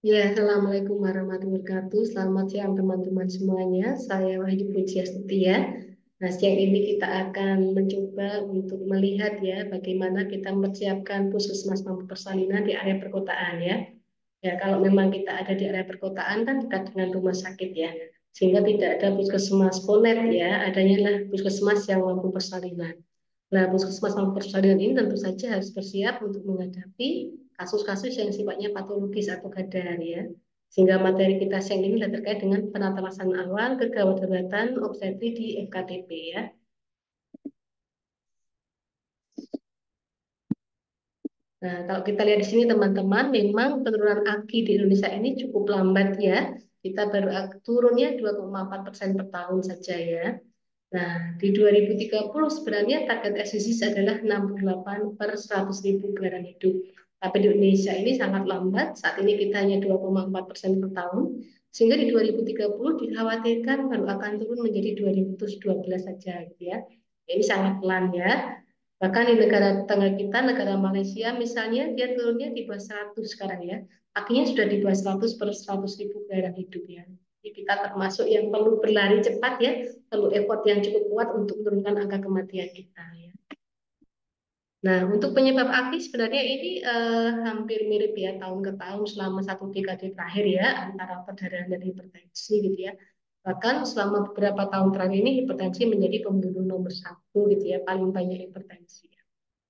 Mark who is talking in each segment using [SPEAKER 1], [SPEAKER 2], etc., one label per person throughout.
[SPEAKER 1] Ya, Assalamualaikum warahmatullahi wabarakatuh. Selamat siang teman-teman semuanya. Saya Wahyu Pujiastuti ya. Nah, siang ini kita akan mencoba untuk melihat ya bagaimana kita mempersiapkan puskesmas mampu persalinan di area perkotaan ya. Ya, kalau memang kita ada di area perkotaan kan dekat dengan rumah sakit ya. Sehingga tidak ada puskesmas ponet ya, adanya lah puskesmas yang mampu persalinan. Nah, puskesmas mampu persalinan ini tentu saja harus bersiap untuk menghadapi kasus-kasus yang sifatnya patologis atau gadar ya. Sehingga materi kita siang ini adalah terkait dengan penata laksanaan awal kegawat daruratan obstetri di FKTP ya. Nah, kalau kita lihat di sini teman-teman, memang penurunan AKI di Indonesia ini cukup lambat ya. Kita baru turunnya 2,4% per tahun saja ya. Nah, di 2030 sebenarnya target SDGs adalah 68 per 100 ribu kendaraan hidup. Tapi di Indonesia ini sangat lambat, saat ini kita hanya 2,4% per tahun, sehingga di 2030 dikhawatirkan baru akan turun menjadi 2012 saja gitu ya. Ini sangat pelan ya. Bahkan di negara tetangga kita, negara Malaysia misalnya, dia turunnya di bawah 100 sekarang ya. Akhirnya sudah di bawah 100 per 100 ribu kendaraan hidup ya. Jadi kita termasuk yang perlu berlari cepat ya, perlu effort yang cukup kuat untuk menurunkan angka kematian kita ya. Nah, untuk penyebab AKI sebenarnya ini hampir mirip ya tahun ke tahun selama satu dekade terakhir ya antara perdarahan dan hipertensi gitu ya. Bahkan selama beberapa tahun terakhir ini hipertensi menjadi pembunuh nomor satu gitu ya, paling banyak hipertensi.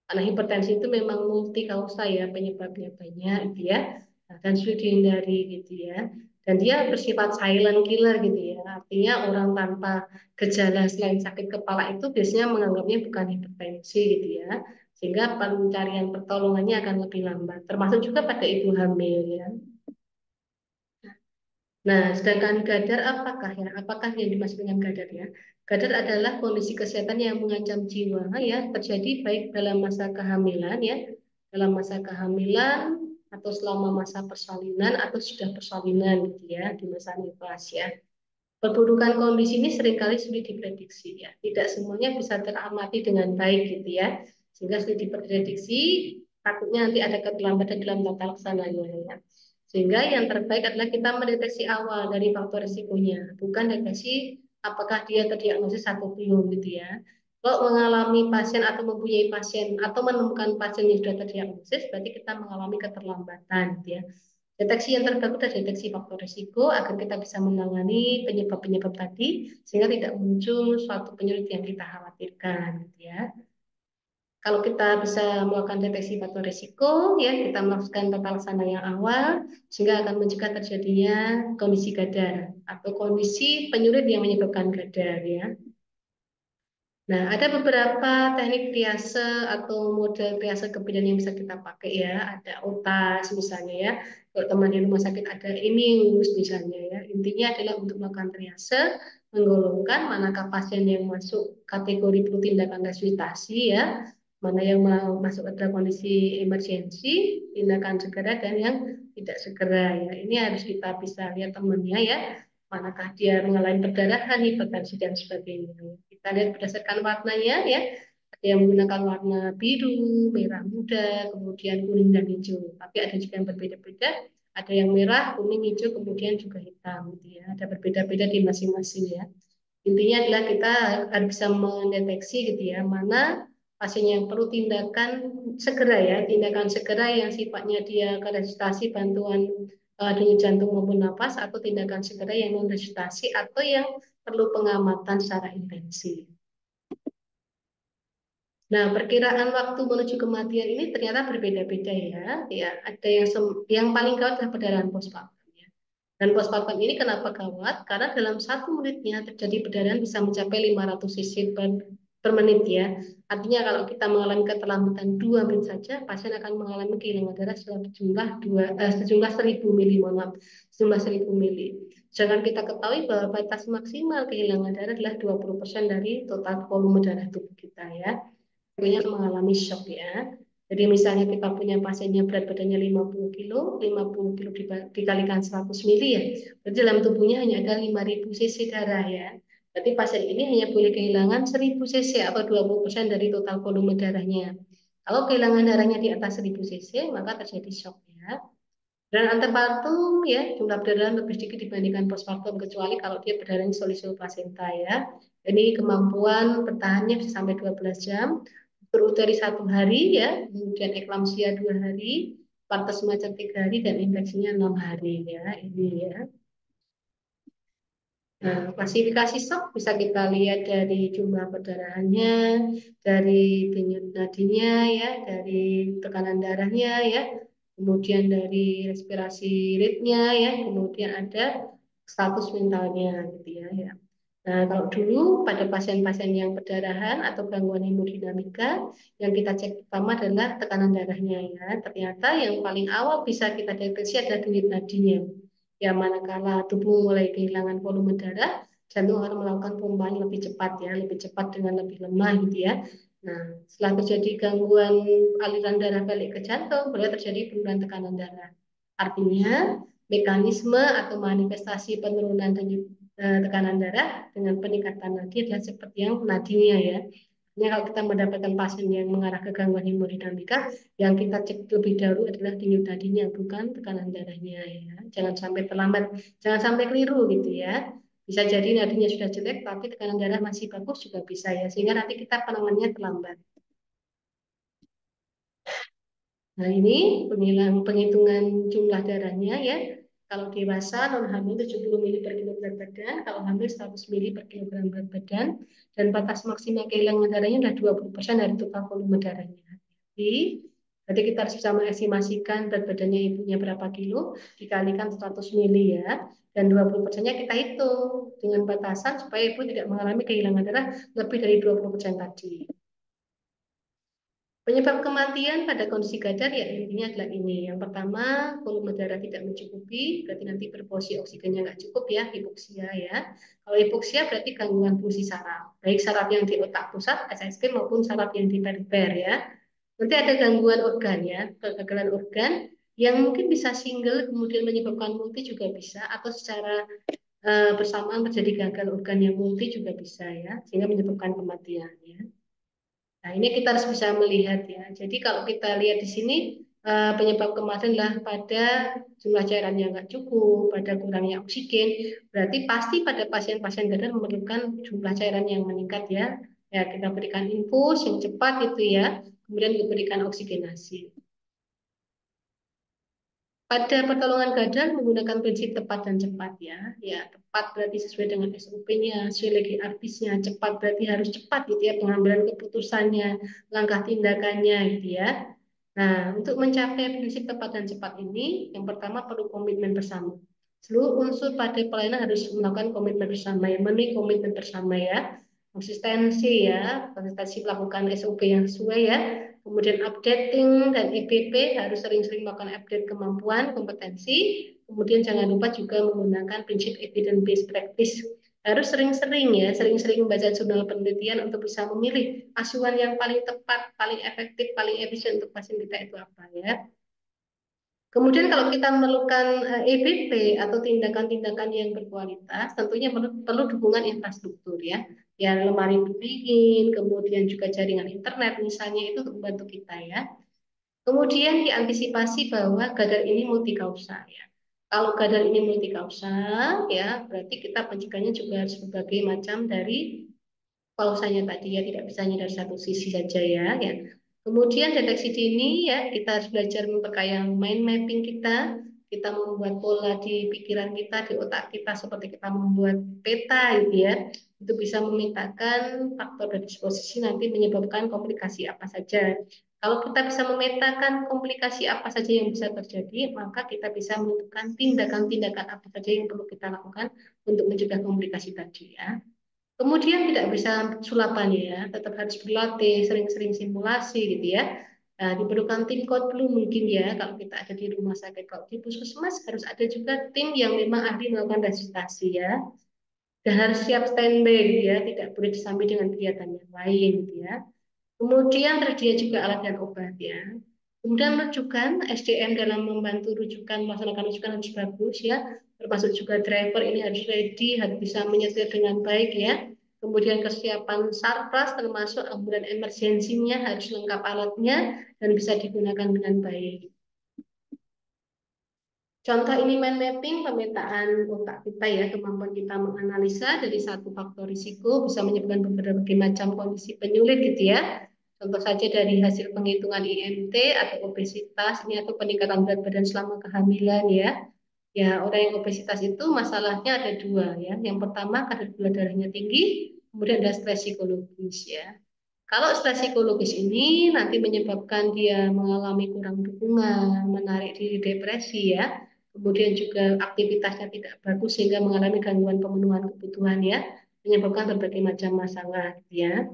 [SPEAKER 1] Karena hipertensi itu memang multi kausa ya, penyebabnya banyak gitu ya. Nah, dan sulit dihindari gitu ya. Dan dia bersifat silent killer gitu ya. Artinya orang tanpa gejala selain sakit kepala itu biasanya menganggapnya bukan hipertensi gitu ya. Sehingga pencarian pertolongannya akan lebih lambat. Termasuk juga pada ibu hamil ya. Nah, sedangkan gadar apakah ya? Apakah yang dimaksud dengan gadar ya? Gadar adalah kondisi kesehatan yang mengancam jiwa ya, terjadi baik dalam masa kehamilan ya, dalam masa kehamilan atau selama masa persalinan atau sudah persalinan gitu ya, di masa nifas ya. Perburukan kondisi ini seringkali sulit diprediksi ya. Tidak semuanya bisa teramati dengan baik gitu ya. Sehingga sulit diprediksi, takutnya nanti ada keterlambatan dalam tata laksananya ya. Sehingga yang terbaik adalah kita mendeteksi awal dari faktor risikonya, bukan deteksi apakah dia terdiagnosis atau belum gitu ya. Kalau mengalami pasien atau mempunyai pasien atau menemukan pasien yang sudah terdiagnosis, berarti kita mengalami keterlambatan gitu ya. Deteksi yang terbaik adalah deteksi faktor risiko agar kita bisa menangani penyebab-penyebab tadi sehingga tidak muncul suatu penyakit yang kita khawatirkan gitu ya. Kalau kita bisa melakukan deteksi faktor risiko, ya kita melakukan tata laksana yang awal sehingga akan mencegah terjadinya kondisi gadar atau kondisi penyulit yang menyebabkan gadar ya. Nah, ada beberapa teknik triase atau model triase kebidanan yang bisa kita pakai ya. Ada OTAS misalnya ya. Kalau teman di rumah sakit ada IMIUS misalnya ya. Intinya adalah untuk melakukan triase, menggolongkan manakah pasien yang masuk kategori perlu tindakan resusitasi ya, mana yang masuk pada kondisi emergensi, tindakan segera dan yang tidak segera ya. Ini harus kita bisa lihat temannya ya, manakah dia mengalami perdarahan, hipertensi dan sebagainya. Kita lihat berdasarkan warnanya ya. Ada yang menggunakan warna biru, merah muda, kemudian kuning dan hijau. Tapi ada juga yang berbeda-beda. Ada yang merah, kuning, hijau, kemudian juga hitam. Gitu ya. Ada berbeda-beda di masing-masing ya. Intinya adalah kita harus bisa mendeteksi gitu ya, mana pasien yang perlu tindakan segera ya, tindakan segera yang sifatnya dia ke resusitasi bantuan denyut jantung maupun nafas atau tindakan segera yang non resusitasi atau yang perlu pengamatan secara intensif. Nah, perkiraan waktu menuju kematian ini ternyata berbeda-beda ya. Ya, ada yang paling gawat adalah perdarahan postpartum ya. Dan postpartum ini kenapa gawat? Karena dalam satu menitnya terjadi perdarahan bisa mencapai 500 cc per menit ya. Artinya kalau kita mengalami keterlambatan 2 menit saja, pasien akan mengalami kehilangan darah sejumlah 1000 mili, mohon maaf, sejumlah 1000 mili. Jangan kita ketahui bahwa batas maksimal kehilangan darah adalah 20% dari total volume darah tubuh kita ya. Tentunya mengalami shock ya. Jadi misalnya kita punya pasiennya berat badannya 50 kilo dikalikan 100 mili ya. Berarti dalam tubuhnya hanya ada 5000 cc darah ya. Berarti pasien ini hanya boleh kehilangan 1000 cc atau 20% dari total volume darahnya. Kalau kehilangan darahnya di atas 1000 cc, maka terjadi shock ya. Dan antepartum ya jumlah perdarahan lebih sedikit dibandingkan postpartum kecuali kalau dia berdarah solisil plasenta ya. Ini kemampuan bertahannya bisa sampai 12 jam, beruteri 1 hari ya, kemudian eklamsia 2 hari, partes macet 3 hari dan infeksinya 6 hari ya. Ini ya. Nah, klasifikasi shock bisa kita lihat dari jumlah perdarahannya, dari denyut nadinya, ya, dari tekanan darahnya, ya, kemudian dari respirasi rate-nya, ya, kemudian ada status mentalnya, gitu ya. Ya. Nah, kalau dulu pada pasien-pasien yang perdarahan atau gangguan hemodinamika, yang kita cek pertama adalah tekanan darahnya, ya. Ternyata yang paling awal bisa kita deteksi adalah denyut nadinya. Ya, manakala tubuh mulai kehilangan volume darah, jantung akan melakukan pompaan lebih cepat ya, lebih cepat dengan lebih lemah gitu ya. Nah, setelah terjadi gangguan aliran darah balik ke jantung, boleh terjadi penurunan tekanan darah. Artinya, mekanisme atau manifestasi penurunan tekanan darah dengan peningkatan nadi adalah seperti yang nadinya ya. Artinya kalau kita mendapatkan pasien yang mengarah ke gangguan hemodinamika, yang kita cek lebih dahulu adalah denyut nadinya, bukan tekanan darahnya ya. Jangan sampai terlambat, jangan sampai keliru gitu ya. Bisa jadi nadinya sudah jelek, tapi tekanan darah masih bagus juga bisa ya, sehingga nanti kita penanganannya terlambat. Nah, ini penghitungan jumlah darahnya ya. Kalau dewasa non hamil 70 mili per kilo berat badan, kalau hamil 100 mili per kilogram berat badan, dan batas maksimal kehilangan darahnya adalah 20% dari total volume darahnya. Jadi, berarti kita harus bisa mengestimasikan berat badannya ibunya berapa kilo, dikalikan 100 mili ya, dan 20%-nya kita hitung dengan batasan supaya ibu tidak mengalami kehilangan darah lebih dari 20% tadi. Penyebab kematian pada kondisi gadar ya intinya adalah ini. Yang pertama, volume darah tidak mencukupi, berarti nanti proporsi oksigennya nggak cukup ya, hipoksia ya. Kalau hipoksia berarti gangguan fungsi saraf, baik saraf yang di otak pusat, SSP maupun saraf yang di perifer ya. Nanti ada gangguan organ ya, kegagalan organ yang mungkin bisa single kemudian menyebabkan multi juga bisa, atau secara bersamaan terjadi gagal organ yang multi juga bisa ya, sehingga menyebabkan kematian ya. Nah, ini kita harus bisa melihat ya. Jadi kalau kita lihat di sini penyebab kematian adalah pada jumlah cairan yang nggak cukup, pada kurangnya oksigen. Berarti pasti pada pasien-pasien gagal memerlukan jumlah cairan yang meningkat ya. Ya, kita berikan infus yang cepat itu ya. Kemudian diberikan oksigenasi. Pada pertolongan gadang menggunakan prinsip tepat dan cepat ya. Ya, tepat berarti sesuai dengan SOP-nya, sesuai lagi artisnya. Cepat berarti harus cepat gitu ya pengambilan keputusannya, langkah tindakannya gitu ya. Nah, untuk mencapai prinsip tepat dan cepat ini, yang pertama perlu komitmen bersama. Seluruh unsur pada pelayanan harus melakukan komitmen bersama ya, memenuhi komitmen bersama ya. Konsistensi ya, konsistensi melakukan SOP yang sesuai ya, kemudian updating dan EPP harus sering-sering melakukan update kemampuan, kompetensi, kemudian jangan lupa juga menggunakan prinsip evidence based practice. Harus sering-sering ya, sering-sering membaca jurnal penelitian untuk bisa memilih asuhan yang paling tepat, paling efektif, paling efisien untuk pasien kita itu apa ya. Kemudian kalau kita memerlukan EBP atau tindakan-tindakan yang berkualitas, tentunya perlu dukungan infrastruktur ya. Ya lemari pendingin, kemudian juga jaringan internet misalnya itu untuk membantu kita ya. Kemudian diantisipasi bahwa gadar ini multikausa ya. Kalau gadar ini multikausa ya, berarti kita pencegahannya juga harus berbagai macam dari pausanya tadi ya, tidak bisa hanya dari satu sisi saja ya. Ya. Kemudian deteksi dini ya, kita harus belajar memperkaya mind mapping kita membuat pola di pikiran kita, di otak kita seperti kita membuat peta gitu ya. Itu bisa memetakan faktor predisposisi nanti menyebabkan komplikasi apa saja. Kalau kita bisa memetakan komplikasi apa saja yang bisa terjadi, maka kita bisa menentukan tindakan-tindakan apa saja yang perlu kita lakukan untuk mencegah komplikasi tadi ya. Kemudian tidak bisa sulapan ya, tetap harus berlatih, sering-sering simulasi gitu ya. Nah, diperlukan tim blue mungkin ya, kalau kita ada di rumah sakit. Kalau di puskesmas harus ada juga tim yang memang ahli melakukan resusitasi ya. Dan harus siap standby gitu ya, tidak boleh disambi dengan kegiatan yang lain gitu ya. Kemudian tersedia juga alat dan obat ya. Kemudian rujukan SDM dalam membantu rujukan melaksanakan rujukan harus bagus ya. Termasuk juga driver ini harus ready, harus bisa menyetir dengan baik ya. Kemudian kesiapan sarpras termasuk ambulan emergensinya harus lengkap alatnya dan bisa digunakan dengan baik. Contoh ini mind mapping, pemetaan otak kita ya, kemampuan kita menganalisa dari satu faktor risiko bisa menyebabkan berbagai macam kondisi penyulit gitu ya. Contoh saja dari hasil penghitungan IMT atau obesitas ini atau peningkatan berat badan selama kehamilan ya. Ya, orang yang obesitas itu masalahnya ada dua ya. Yang pertama kadar gula darahnya tinggi, kemudian ada stres psikologis ya. Kalau stres psikologis ini nanti menyebabkan dia mengalami kurang dukungan, menarik diri depresi ya, kemudian juga aktivitasnya tidak bagus sehingga mengalami gangguan pemenuhan kebutuhan ya, menyebabkan berbagai macam masalah gitu ya.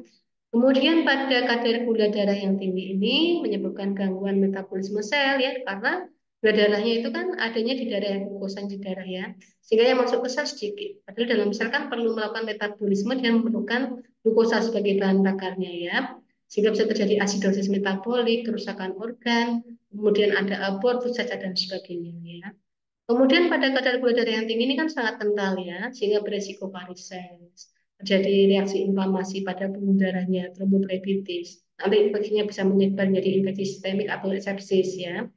[SPEAKER 1] Kemudian pada kadar gula darah yang tinggi ini menyebabkan gangguan metabolisme sel ya, karena gula darahnya itu kan adanya di darah glukosa di darah ya, sehingga yang masuk ke sel sedikit. Padahal dalam sel kan perlu melakukan metabolisme dan memerlukan glukosa sebagai bahan bakarnya ya, sehingga bisa terjadi asidosis metabolik, kerusakan organ, kemudian ada abortus cacat dan sebagainya ya. Kemudian pada kadar gula darah yang tinggi ini kan sangat kental ya, sehingga beresiko varises, terjadi reaksi inflamasi pada pembuluh darahnya, tromboflebitis. Nanti infeksinya bisa menyebar menjadi infeksi sistemik atau sepsis ya.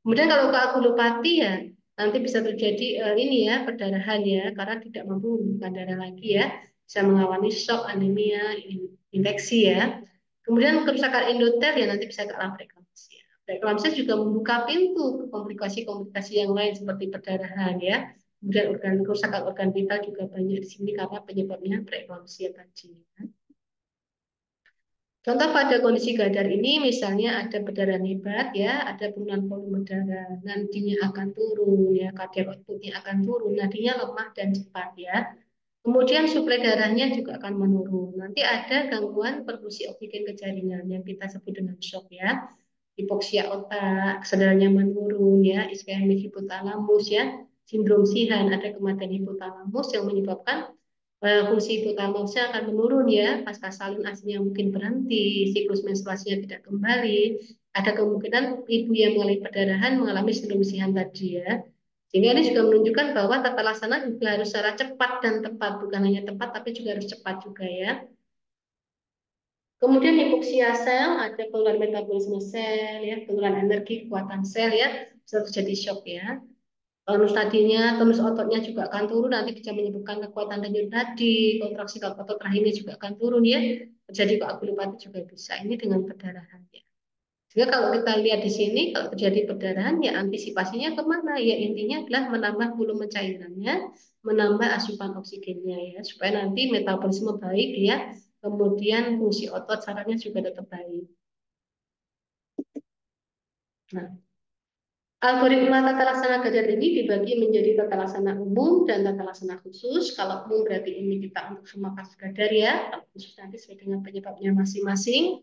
[SPEAKER 1] Kemudian kalau koagulopati ya, nanti bisa terjadi ini ya, perdarahan ya, karena tidak mampu mengumpulkan darah lagi ya, bisa mengalami shock, anemia, infeksi ya. Kemudian kerusakan endotel ya nanti bisa ke alam preeklamsia. Preeklamsia juga membuka pintu ke komplikasi-komplikasi yang lain seperti perdarahan ya. Kemudian kerusakan organ vital juga banyak di sini karena penyebabnya preeklamsia tadi. Contoh pada kondisi gadar ini misalnya ada perdarahan hebat ya, ada penurunan volume darah, nadinya akan turun ya, kadar outputnya akan turun, nadinya lemah dan cepat ya. Kemudian suplai darahnya juga akan menurun. Nanti ada gangguan perfusi oksigen ke jaringan yang kita sebut dengan shock ya. Hipoksia otak, kesadarannya menurun ya, iskemik hipotalamus ya, sindrom Sihan, ada kematian hipotalamus yang menyebabkan fungsi hipotalamusnya akan menurun ya, pasca salin asinya mungkin berhenti, siklus menstruasinya tidak kembali, ada kemungkinan ibu yang mengalami perdarahan mengalami sindrom Sihan tadi ya. Sehingga ini juga menunjukkan bahwa tata laksana juga harus secara cepat dan tepat, bukan hanya tepat tapi juga harus cepat juga ya. Kemudian hipoksia sel, ada penurunan metabolisme sel, ya, penurunan energi, kekuatan sel, ya, bisa terjadi shock ya. Tonus tadinya, tonus ototnya juga akan turun, nanti bisa menyebabkan kekuatan denyut nadi, kontraksi otot rahimnya juga akan turun ya. Terjadi koagulopati juga bisa. Ini dengan perdarahan ya. Sehingga kalau kita lihat di sini, kalau terjadi perdarahan, ya antisipasinya kemana? Ya intinya adalah menambah volume cairannya, menambah asupan oksigennya ya, supaya nanti metabolisme baik ya, kemudian fungsi otot sarafnya juga tetap baik. Nah, algoritma tata laksana gadar ini dibagi menjadi tata laksana umum dan tata laksana khusus. Kalau umum berarti ini kita untuk semua kasus gadar ya, kalau khusus nanti sesuai dengan penyebabnya masing-masing.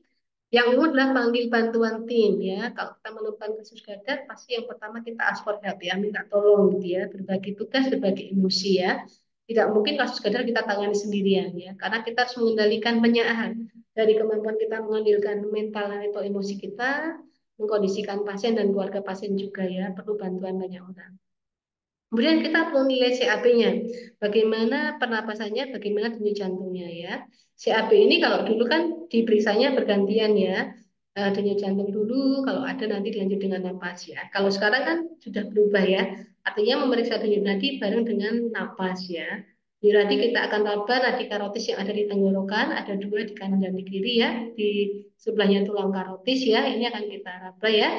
[SPEAKER 1] Yang umum adalah panggil bantuan tim ya. Kalau kita menemukan kasus gadar, pasti yang pertama kita ask for help ya, minta tolong gitu ya, berbagi tugas, berbagi emosi ya. Tidak mungkin kasus gadar kita tangani sendirian ya, karena kita harus mengendalikan penyaahan dari kemampuan kita mengendalikan mental atau emosi kita, mengkondisikan pasien dan keluarga pasien juga ya, perlu bantuan banyak orang. Kemudian kita perlu nilai CAP-nya, bagaimana pernapasannya, bagaimana denyut jantungnya ya. CAP ini kalau dulu kan diperiksanya bergantian ya, denyut jantung dulu, kalau ada nanti dilanjut dengan napas ya. Kalau sekarang kan sudah berubah ya, artinya memeriksa denyut nadi bareng dengan napas ya. Di nadi kita akan raba nadi karotis yang ada di tenggorokan, ada dua di kanan dan di kiri ya, di sebelahnya tulang karotis ya, ini akan kita raba ya.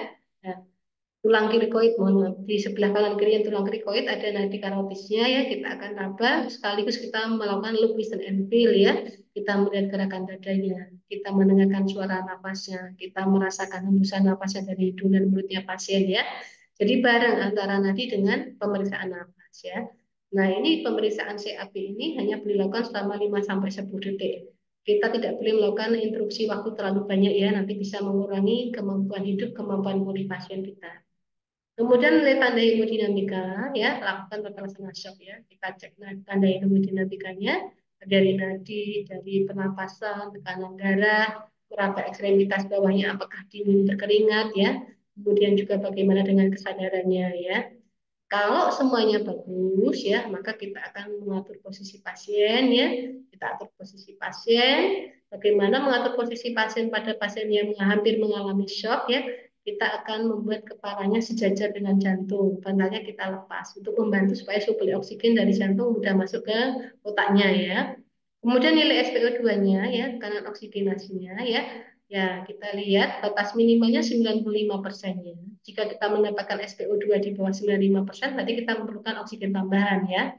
[SPEAKER 1] Nah, tulang krikoid, mohon maaf, di sebelah kanan kiri yang tulang krikoid ada nadi karotisnya ya, kita akan raba sekaligus kita melakukan loop listen and feel ya, kita melihat gerakan dadanya, kita mendengarkan suara nafasnya, kita merasakan hembusan nafasnya dari hidung dan mulutnya pasien ya. Jadi bareng antara nadi dengan pemeriksaan nafas ya. Nah, ini pemeriksaan CAP ini hanya boleh dilakukan selama 5 sampai 10 detik. Kita tidak boleh melakukan interupsi waktu terlalu banyak ya, nanti bisa mengurangi kemampuan hidup, kemampuan pulih pasien kita. Kemudian nilai tanda hemodinamika ya, lakukan tata shock ya. Kita cek tanda hemodinamikanya dari nadi, dari pernapasan, tekanan darah, meraba ekstremitas bawahnya apakah dingin berkeringat ya. Kemudian juga bagaimana dengan kesadarannya ya. Kalau semuanya bagus ya, maka kita akan mengatur posisi pasien ya. Kita atur posisi pasien. Bagaimana mengatur posisi pasien pada pasien yang hampir mengalami shock ya. kita akan membuat kepalanya sejajar dengan jantung, bantalnya kita lepas untuk membantu supaya suplai oksigen dari jantung mudah masuk ke otaknya ya. Kemudian nilai SpO2-nya ya, tekanan oksigenasinya ya, ya kita lihat batas minimalnya 95% ya. Jika kita mendapatkan SpO2 di bawah 95%, berarti kita memerlukan oksigen tambahan ya.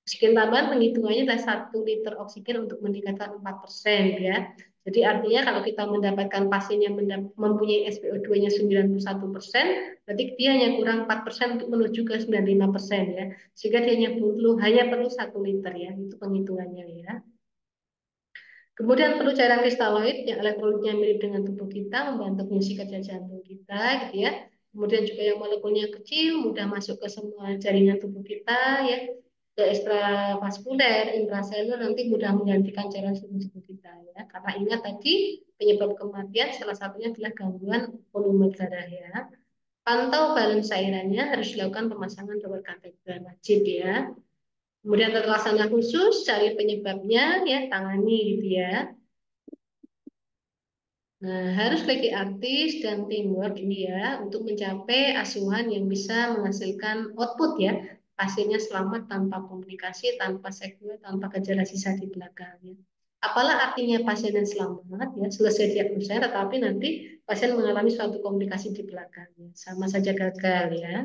[SPEAKER 1] Oksigen tambahan penghitungannya adalah 1 liter oksigen untuk meningkatkan 4% ya. Jadi artinya kalau kita mendapatkan pasien yang mempunyai SpO2-nya 91%, berarti dia hanya kurang 4% untuk menuju ke 95% ya. Sehingga dia hanya perlu 1 liter ya, itu penghitungannya ya. Kemudian perlu cairan kristaloid yang elektrolitnya mirip dengan tubuh kita, membantu fungsi kerja jantung kita, gitu ya. Kemudian juga yang molekulnya kecil, mudah masuk ke semua jaringan tubuh kita, ya. Ke ekstravaskuler, intraseluler nanti mudah menggantikan cairan tubuh kita, ya. Karena ingat tadi penyebab kematian salah satunya adalah gangguan volume darah, ya. Pantau balance cairannya harus dilakukan pemasangan double kateter wajib, ya. Kemudian terlaksana khusus, cari penyebabnya, ya, tangani gitu ya. Nah, harus lagi artis dan teamwork ini ya untuk mencapai asuhan yang bisa menghasilkan output ya. Pasiennya selamat tanpa komplikasi, tanpa sequela, tanpa gejala sisa di belakangnya. Apalah artinya pasien yang selamat ya, selesai diagnosa, tetapi nanti pasien mengalami suatu komplikasi di belakangnya. Sama saja gagal ya.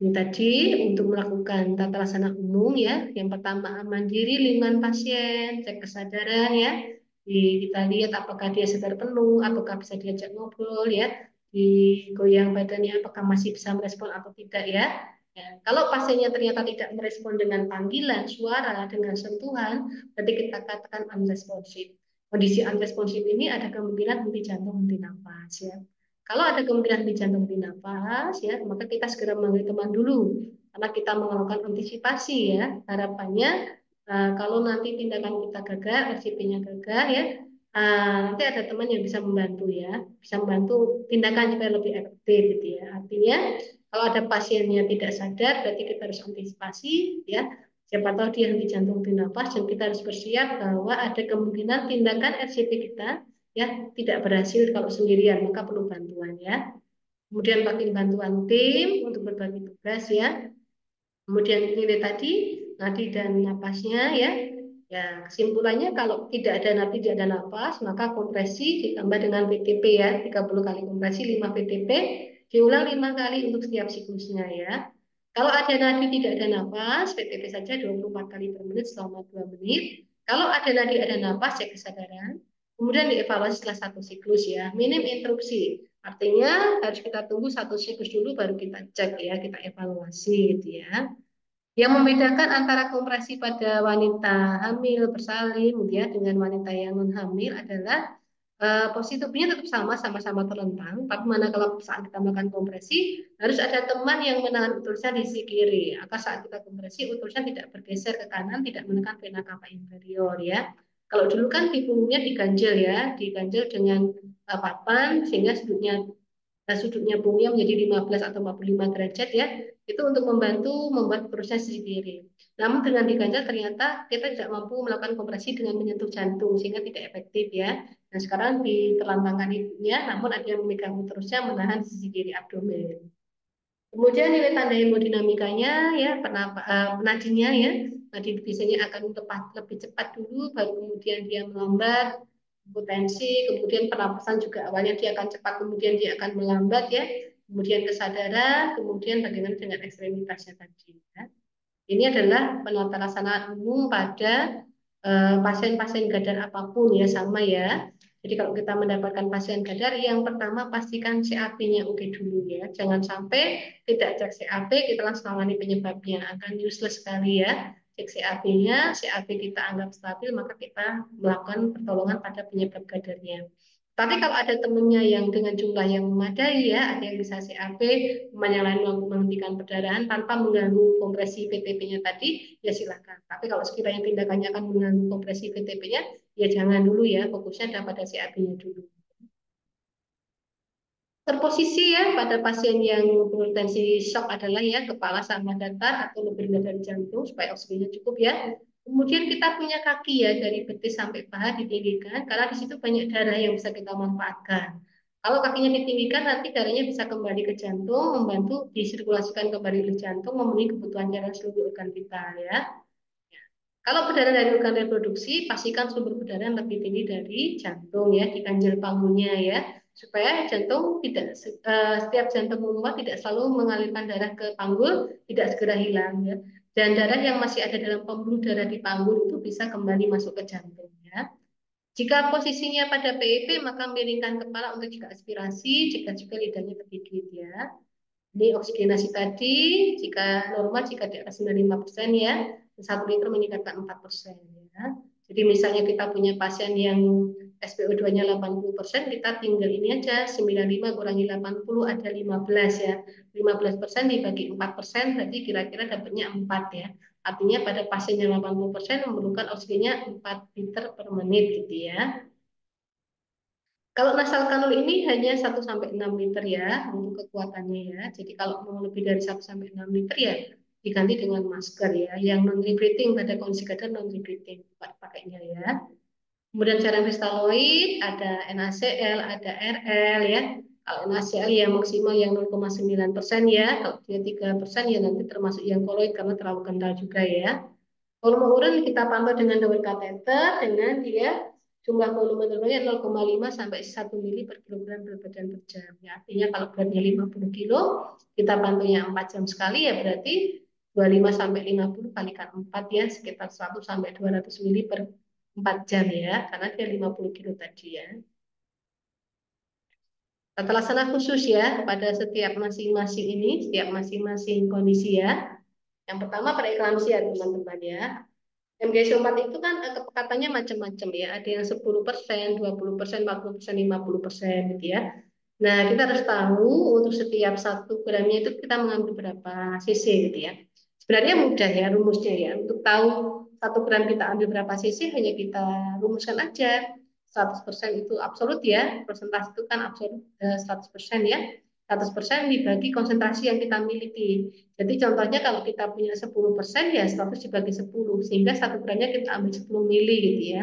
[SPEAKER 1] Ini tadi untuk melakukan tata laksana umum ya. Yang pertama mandiri 5 pasien, cek kesadaran ya. Kita lihat apakah dia sadar penuh, apakah bisa diajak ngobrol ya. Digoyang badannya apakah masih bisa merespon atau tidak ya. Ya, kalau pasiennya ternyata tidak merespon dengan panggilan, suara, dengan sentuhan, berarti kita katakan unresponsive. Kondisi unresponsive ini ada kemungkinan henti jantung, henti nafas ya. Kalau ada kemungkinan di jantung di nafas, ya, maka kita segera memanggil teman dulu, karena kita melakukan antisipasi ya. Harapannya kalau nanti tindakan kita gagal, RCP-nya gagal ya, nanti ada teman yang bisa membantu ya, bisa membantu tindakan supaya lebih efektif gitu ya. Artinya kalau ada pasiennya tidak sadar, berarti kita harus antisipasi ya. Siapa tahu dia henti jantung di nafas dan kita harus bersiap bahwa ada kemungkinan tindakan RCP kita ya tidak berhasil kalau sendirian, maka perlu bantuan ya. Kemudian pakai bantuan tim untuk berbagi tugas ya. Kemudian ini tadi nadi dan napasnya ya. Ya, kesimpulannya kalau tidak ada nadi, tidak ada napas, maka kompresi ditambah dengan VTP ya, 30 kali kompresi, 5 VTP, diulang 5 kali untuk setiap siklusnya ya. Kalau ada nadi tidak ada napas, VTP saja 24 kali per menit selama 2 menit. Kalau ada nadi ada napas, cek kesadaran. Kemudian dievaluasi setelah 1 siklus ya, minim interupsi. Artinya harus kita tunggu 1 siklus dulu baru kita cek ya, kita evaluasi gitu ya. Yang membedakan antara kompresi pada wanita hamil bersalin ya dengan wanita yang non hamil adalah posisi tubuhnya tetap sama, sama-sama terlentang. Tapi manakala saat kita melakukan kompresi harus ada teman yang menahan uterusnya di sisi kiri. Agar saat kita kompresi uterusnya tidak bergeser ke kanan, tidak menekan vena cava inferior ya. Kalau dulu kan di punggungnya diganjel ya, diganjel dengan papan sehingga sudutnya punggungnya menjadi 15 atau 45 derajat ya, itu untuk membantu membuat proses sisi kiri. Namun dengan diganjal ternyata kita tidak mampu melakukan kompresi dengan menyentuh jantung sehingga tidak efektif ya. Nah sekarang diterlentangkan ibunya, namun ada yang memegang uterusnya menahan sisi kiri abdomen. Kemudian nilai tanda hemodinamikanya ya, nadinya ya, nadi biasanya akan lebih cepat dulu, baru kemudian dia melambat, potensi, kemudian pernapasan juga awalnya dia akan cepat, kemudian dia akan melambat ya, kemudian kesadaran, kemudian bagaimana dengan ekstremitasnya tadi. Ya. Ini adalah penata laksanaan umum pada pasien-pasien gadar apapun ya sama ya. Jadi kalau kita mendapatkan pasien gadar, yang pertama pastikan CAP-nya oke dulu ya. Jangan sampai tidak cek CAP, kita langsung tangani penyebabnya. Akan useless sekali ya. Cek CAP-nya, CAP kita anggap stabil, maka kita melakukan pertolongan pada penyebab gadarnya. Tapi kalau ada temennya yang dengan jumlah yang memadai ya, ada yang bisa CAP, yang lain menghentikan perdarahan tanpa mengganggu kompresi VTP-nya tadi, ya silakan. Tapi kalau sekiranya tindakannya akan mengganggu kompresi VTP-nya, ya jangan dulu ya, fokusnya ada pada CAP-nya dulu. Terposisi ya pada pasien yang bertensi shock adalah ya kepala sama datar atau lebih rendah dari jantung supaya oksigennya cukup ya. Kemudian kita punya kaki ya dari betis sampai paha ditinggikan karena di situ banyak darah yang bisa kita manfaatkan. Kalau kakinya ditinggikan, nanti darahnya bisa kembali ke jantung, membantu disirkulasikan kembali ke jantung, memenuhi kebutuhan cairan seluruh organ vital ya. Kalau berdarah dari organ reproduksi, pastikan sumber berdarah yang lebih tinggi dari jantung ya, di ganjil panggulnya ya, supaya jantung tidak setiap jantung menguat tidak selalu mengalirkan darah ke panggul, tidak segera hilang ya. Dan darah yang masih ada dalam pembuluh darah di panggul itu bisa kembali masuk ke jantung ya. Jika posisinya pada PIP, maka miringkan kepala untuk jika aspirasi, jika juga lidahnya tergigit ya. Ini oksigenasi tadi, jika normal, jika di atas 95% ya, 1 liter meningkatkan 4% ya. Jadi misalnya kita punya pasien yang SpO2-nya 80%, kita tinggal ini aja, 95 kurangi 80 ada 15 ya. 15% dibagi 4%, berarti kira-kira dapatnya 4 ya. Artinya pada pasien yang 80% memerlukan oksigennya 4 liter per menit gitu ya. Kalau nasal kanul ini hanya 1 sampai 6 liter ya untuk kekuatannya ya. Jadi kalau mau lebih dari 1 sampai 6 liter ya diganti dengan masker ya. Yang non rebreathing pada kondisi kadar non rebreathing pakainya ya. Kemudian cairan kristaloid ada NaCl, ada RL ya. Kalau NaCl ya maksimal yang 0,9% ya. Kalau dia 3% ya nanti termasuk yang koloid karena terlalu kental juga ya. Volume urin kita pantau dengan double kateter dengan dia jumlah volume darahnya 0,5 sampai 1 mili per kilogram berat badan per jam. Ya, artinya kalau beratnya 50 kilo, kita pantaunya 4 jam sekali ya berarti 25 sampai 50 kalikan 4 ya sekitar 100 sampai 200 mili per 4 jam ya karena dia 50 kilo tadi ya. Tata laksana khusus ya pada setiap masing-masing ini, setiap masing-masing kondisi ya. Yang pertama preeklamsia teman-teman ya. MGS4 itu kan kepekatannya macam-macam ya. Ada yang 10%, 20%, 40%, 50% gitu ya. Nah, kita harus tahu untuk setiap 1 gramnya itu kita mengambil berapa cc gitu ya. Sebenarnya mudah ya rumusnya ya. Untuk tahu 1 gram kita ambil berapa cc hanya kita rumuskan aja. 100% itu absolut ya. Persentase itu kan absolut 100% ya. 100% dibagi konsentrasi yang kita miliki. Jadi contohnya kalau kita punya 10% ya 100 dibagi 10 sehingga 1 gramnya kita ambil 10 mili gitu ya.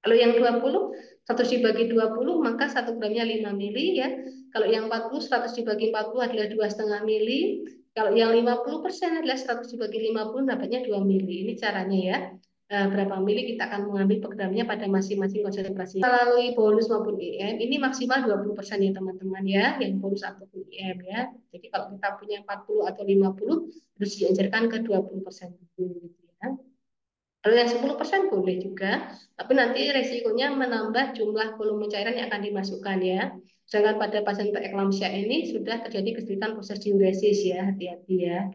[SPEAKER 1] Kalau yang 20 100 dibagi 20 maka 1 gramnya 5 mili ya. Kalau yang 40 100 dibagi 40 adalah 2,5 mili. Kalau yang 50% adalah 100 dibagi 50 dapatnya 2 mili. Ini caranya ya. Berapa mili kita akan mengambil per gramnya pada masing-masing konsentrasi. Melalui bolus maupun IM ini maksimal 20% ya teman-teman ya, yang bolus ataupun IM ya. Jadi kalau kita punya 40 atau 50 harus diajarkan ke 20% dulu gitu ya. Kalau yang 10% boleh juga, tapi nanti resikonya menambah jumlah volume cairan yang akan dimasukkan ya. Sedangkan pada pasien preeklamsia ini sudah terjadi kesulitan proses diuresis ya, hati-hati ya.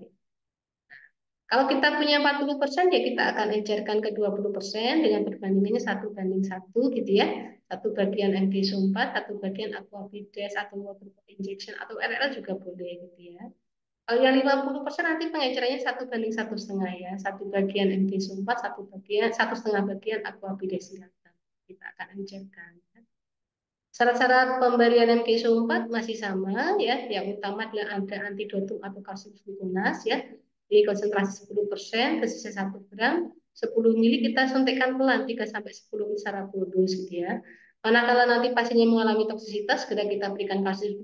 [SPEAKER 1] Kalau kita punya 40% ya kita akan encerkan ke 20% dengan perbandingannya 1:1 gitu ya. 1 bagian MG4, 1 bagian aquavides atau water injection atau RL juga boleh gitu ya. Kalau yang 50% nanti pengencerannya 1:1,5 ya. 1 bagian MG4, 1,5 bagian aquavides silakan. Kita akan encerkan. Syarat-syarat pemberian MG4 masih sama ya. Yang utama adalah ada antidotum atau kalsium glukonas ya. Di konsentrasi 10%, dosisnya 1 gram, 10 mili kita suntikkan pelan 3 sampai 10 mili secara bolus gitu ya. Manakala nanti pasiennya mengalami toksisitas, segera kita berikan kalsium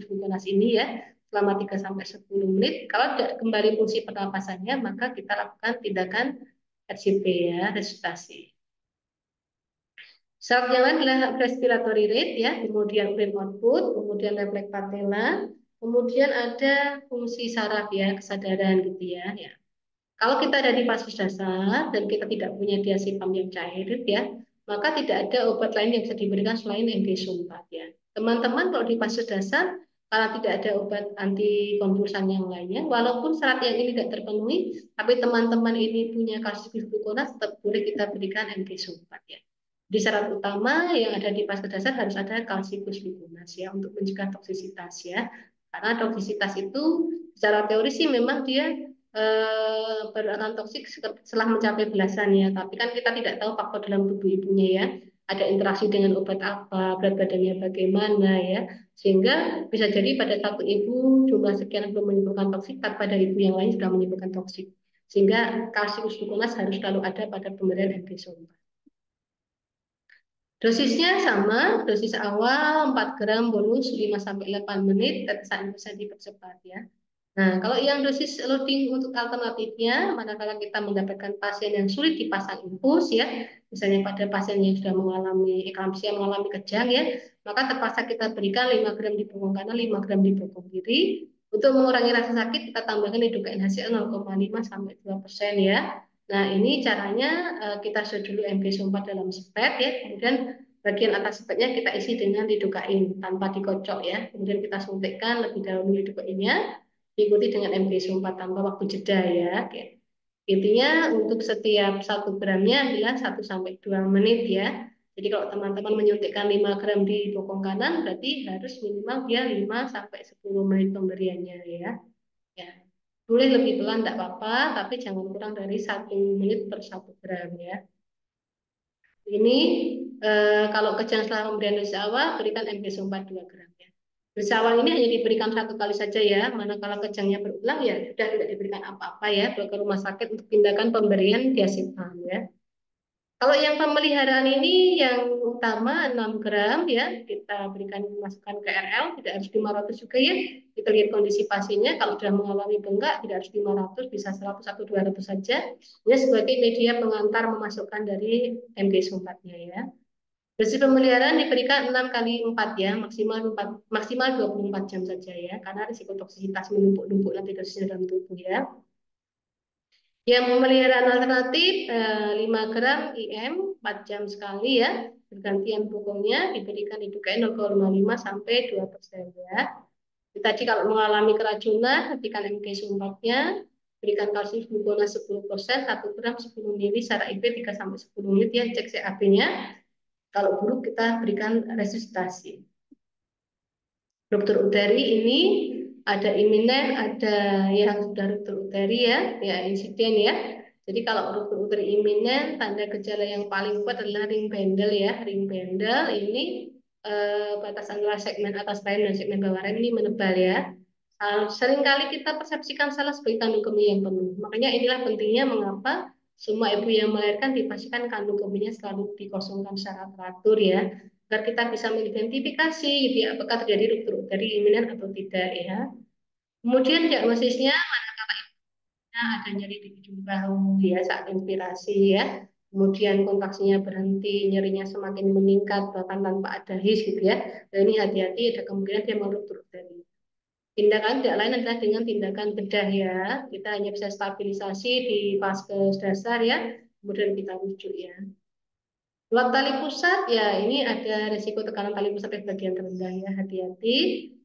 [SPEAKER 1] glukonas ini ya selama 3 sampai 10 menit. Kalau tidak kembali fungsi pernapasannya, maka kita lakukan tindakan RCP ya, resusitasi. Syarat yang lain adalah respiratory rate ya, kemudian urin output, kemudian refleks patella, kemudian ada fungsi saraf ya, kesadaran gitu ya. Ya. Kalau kita ada di fase dasar dan kita tidak punya diazepam yang cair ya, maka tidak ada obat lain yang bisa diberikan selain MG4 ya. Teman-teman kalau di fase dasar karena tidak ada obat anti konvulsan yang lainnya, walaupun syarat yang ini tidak terpenuhi, tapi teman-teman ini punya kalsium glukonas, tetap boleh kita berikan MG4 ya. Di syarat utama yang ada di fase dasar harus ada kalsium glukonas ya untuk mencegah toksisitas ya. Karena toksisitas itu secara teori sih memang dia baru akan toksik setelah mencapai belasan ya. Tapi kan kita tidak tahu faktor dalam tubuh ibunya ya. Ada interaksi dengan obat apa, berat badannya bagaimana ya. Sehingga bisa jadi pada satu ibu jumlah sekian belum menimbulkan toksik, tapi pada ibu yang lain sudah menimbulkan toksik. Sehingga kalsium glukonas harus selalu ada pada pemberian MG4. Dosisnya sama, dosis awal 4 gram bonus 5-8 menit, tetesan bisa dipercepat ya. Nah, kalau yang dosis loading untuk alternatifnya, manakala kita mendapatkan pasien yang sulit dipasang infus ya, misalnya pada pasien yang sudah mengalami eklamsia, mengalami kejang ya, maka terpaksa kita berikan 5 gram di bokong kanan, 5 gram di bokong kiri. Untuk mengurangi rasa sakit, kita tambahkan lidocaine HCl 0,5-2% ya. Nah, ini caranya kita set dulu MG4 dalam spet ya, kemudian bagian atas spetnya kita isi dengan lidocaine tanpa dikocok ya. Kemudian kita suntikkan lebih dahulu lidocaine-nya, diikuti dengan MG4 tanpa waktu jeda ya. Oke. Intinya untuk setiap 1 gramnya adalah 1-2 menit ya. Jadi kalau teman-teman menyuntikkan 5 gram di bokong kanan, berarti harus minimal dia 5-10 menit pemberiannya ya. Ya. Boleh lebih pelan tidak apa-apa, tapi jangan kurang dari 1 menit per 1 gram ya. Ini kalau kejang setelah pemberian dosis awal, berikan MG4 2 gram ya. Dosis awal ini hanya diberikan 1 kali saja ya. Manakala kejangnya berulang ya sudah tidak diberikan apa-apa ya. Bawa ke rumah sakit untuk tindakan pemberian diazepam ya. Kalau yang pemeliharaan ini yang utama 6 gram ya, kita berikan masukkan ke RL, tidak harus 500 juga ya. Kita lihat kondisi pasiennya, kalau sudah mengalami bengkak tidak harus 500, bisa 100 atau 200 saja. Ini sebagai media pengantar memasukkan dari MG4-nya ya. Dosis pemeliharaan diberikan 6 kali 4 ya, maksimal 24 jam saja ya, karena risiko toksisitas menumpuk-numpuk nanti dosisnya dalam tubuh ya. Yang pemeliharaan alternatif 5 gram IM 4 jam sekali ya. Pergantian pokoknya diberikan lidocaine 0,5-2% ya. Tadi kalau mengalami keracunan, hentikan MG sumpahnya, berikan kalsium glukonat 10%, 1 gram 10 mili, secara IV 3-10 menit ya, cek CAP-nya. Kalau buruk kita berikan resusitasi. Ruptur uteri ini ada iminen, ada yang sudah ruptur uteri ya insiden ya. Jadi kalau ruptur uteri iminen, tanda gejala yang paling kuat adalah ring bendel ya. Ring bendel ini batas antara segmen atas rahim dan segmen bawah rahim ini menebal ya. Seringkali kita persepsikan salah sebagai kandung kemih yang penuh. Makanya inilah pentingnya mengapa semua ibu yang melahirkan dipastikan kandung kemihnya selalu dikosongkan secara teratur ya, agar kita bisa mengidentifikasi gitu ya, apakah terjadi ruptur uteri iminen atau tidak ya. Kemudian diagnosisnya ada nyeri di ujung bahu ya saat inspirasi ya. Kemudian kontraksinya berhenti, nyerinya semakin meningkat bahkan tanpa ada his gitu ya. Dan ini hati-hati, ada kemungkinan dia mau ruptur uteri. Tindakan tidak lain adalah dengan tindakan bedah ya. Kita hanya bisa stabilisasi di vaskes dasar ya. Kemudian kita rujuk ya. Buat tali pusat ya ini ada resiko tekanan tali pusat di bagian terendah ya. Hati-hati.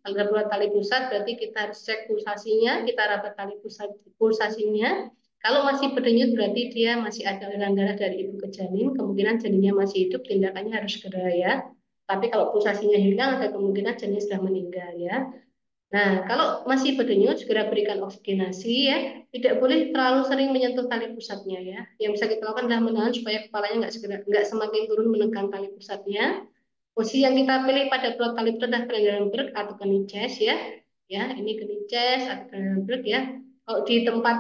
[SPEAKER 1] Kalau ada buat tali pusat berarti kita harus cek pulsasinya. Kita rapat tali pusat pulsasinya. Kalau masih berdenyut berarti dia masih ada aliran darah dari ibu ke janin. Kemungkinan janinnya masih hidup. Tindakannya harus segera ya. Tapi kalau pulsasinya hilang ada kemungkinan janin sudah meninggal ya. Nah, kalau masih berdenyut, segera berikan oksigenasi ya. Tidak boleh terlalu sering menyentuh tali pusatnya ya. Yang bisa kita lakukan adalah menahan supaya kepalanya nggak semakin turun menekan tali pusatnya. Posisi yang kita pilih pada plot tali pusat adalah Trendelenburg atau Kniches ya. Ya, ini Kniches atau Trendelenburg ya. Kalau di tempat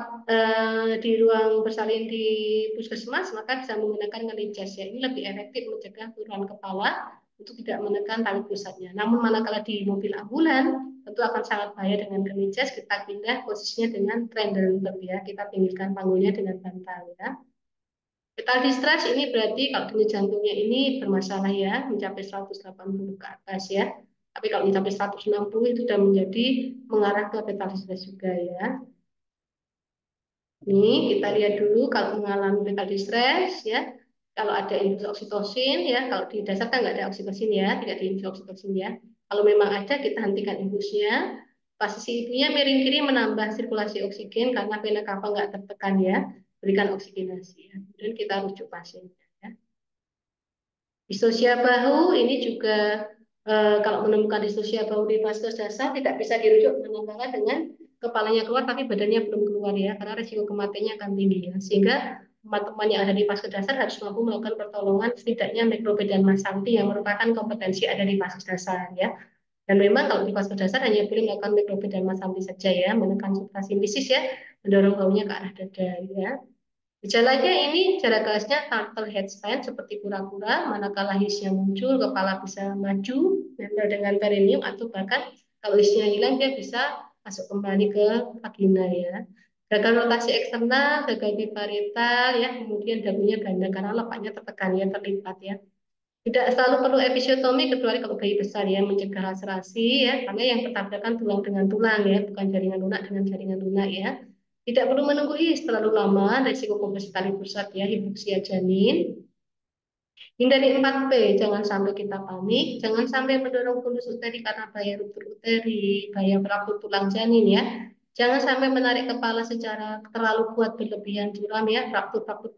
[SPEAKER 1] di ruang bersalin di puskesmas, maka bisa menggunakan Kniches ya. Ini lebih efektif mencegah turunan kepala untuk tidak menekan tali pusatnya. Namun manakala di mobil ambulan tentu akan sangat bahaya dengan Kniches, kita pindah posisinya dengan Trendelenburg ya. Kita pinggirkan panggulnya dengan bantal ya. Fetal distress ini berarti kalau denyut jantungnya ini bermasalah ya, mencapai 180 ke atas ya. Tapi kalau mencapai 160 itu sudah menjadi mengarah ke fetal distress juga ya. Ini kita lihat dulu kalau mengalami fetal distress ya. Kalau ada infus oksitosin ya, kalau di dasar kan nggak ada oksitosin ya, tidak ada infus oksitosin ya. Kalau memang ada kita hentikan infusnya. Posisi ibunya miring kiri menambah sirkulasi oksigen karena vena cava nggak tertekan ya. Berikan oksigenasi ya. Kemudian kita rujuk pasiennya ya. Distosia bahu ini juga kalau menemukan distosia bahu di vaskes dasar tidak bisa dirujuk manakala dengan kepalanya keluar tapi badannya belum keluar ya, karena risiko kematiannya akan tinggi ya. Sehingga teman-teman yang ada di vaskes dasar harus mampu melakukan pertolongan setidaknya mikrobedan masanti yang merupakan kompetensi ada di vaskes dasar ya. Dan memang kalau di vaskes dasar hanya boleh melakukan mikrobedan masanti saja ya, menekan suprasimbisis ya, mendorong baunya ke arah dada ya. Gejalanya ini jarak gasnya turtle head stand seperti kura-kura, manakala hisnya muncul, kepala bisa maju nempel dengan perineum atau bahkan kalau hisnya hilang dia bisa masuk kembali ke vagina ya. Gagal rotasi eksternal, gagal biparietal ya, kemudian dagunya ganda karena lepaknya tertekan ya, terlipat ya. Tidak selalu perlu episiotomi kecuali kalau bayi besar ya, mencegah laserasi ya, karena yang bertabrakan tulang dengan tulang ya, bukan jaringan lunak dengan jaringan lunak ya. Tidak perlu menunggu terlalu lama, risiko komplikasi tali pusat ya, hipoksia janin. Hindari 4P, jangan sampai kita panik, jangan sampai mendorong fundus uteri karena bahaya ruptur uteri, bahaya fraktur tulang janin ya. Jangan sampai menarik kepala secara terlalu kuat berlebihan curam ya, fraktur-fraktur